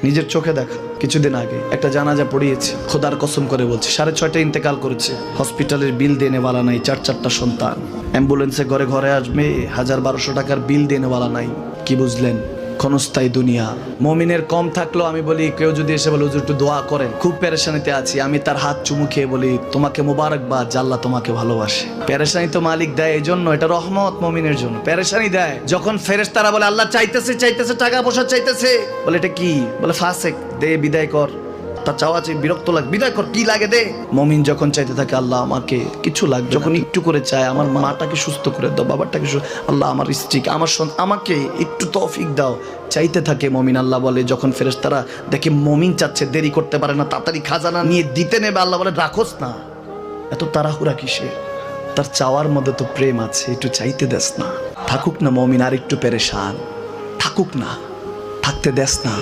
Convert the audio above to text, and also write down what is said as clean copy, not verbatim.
নিজের চোখে দেখা কিছুদিন আগে একটা জানাজা পড়িয়েছে, খোদার কসম করে বলছে 6:30 ইন্তেকাল করেছে। হসপিটালের বিল দেনেওয়ালা নাই, 4 সন্তান। অ্যাম্বুলেন্সে ঘরে ঘরে আসবে, 1000-1200 টাকার বিল দেনেওয়ালা নাই। কি বুঝলেন? ক্ষণস্থায়ী দুনিয়া। মমিনের কম থাকলেও আমি বলি, কেউ যদি এসে বলে হুজুর একটু দোয়া করেন, খুব পেরেশানিতে আছি, আমি তার হাত চুমু খেয়ে বলি তোমাকে মোবারকবাদ, আল্লাহ তোমাকে ভালোবাসে। পেরেশানি তো মালিক দেয়, এই জন্য এটা রহমত মমিনের জন্য। পেরেশানি দেয় যখন ফেরেশতারা বলে আল্লাহ চাইতেছে টাকা পয়সা চাইতেছে, বলে এটা কি? বলে ফাসেক, দে বিদায় কর। তার চাওয়া চেয়ে বিরক্ত লাগে, বিদায় কর, কি লাগে দে। মমিন যখন চাইতে থাকে আল্লাহ আমাকে কিছু লাগবে, যখন একটু করে চায় আমার মাটাকে সুস্থ করে দাও, বাবাটাকে আল্লাহ আমার স্ত্রীকে, আমার আমাকে একটু তৌফিক দাও, চাইতে থাকে মমিন। আল্লাহ বলে যখন ফেরেশতারা দেখে মমিন চাচ্ছে, দেরি করতে পারে না, তাড়াতাড়ি খাজানা নিয়ে দিতে নেবে, আল্লাহ বলে রাখোস না, এত তাড়াহুড়া কিসের? তার চাওয়ার মধ্যে তো প্রেম আছে, একটু চাইতে দেস না। থাকুক না মমিন আর একটু পেরেশান, থাকুক না, থাকতে দেস না।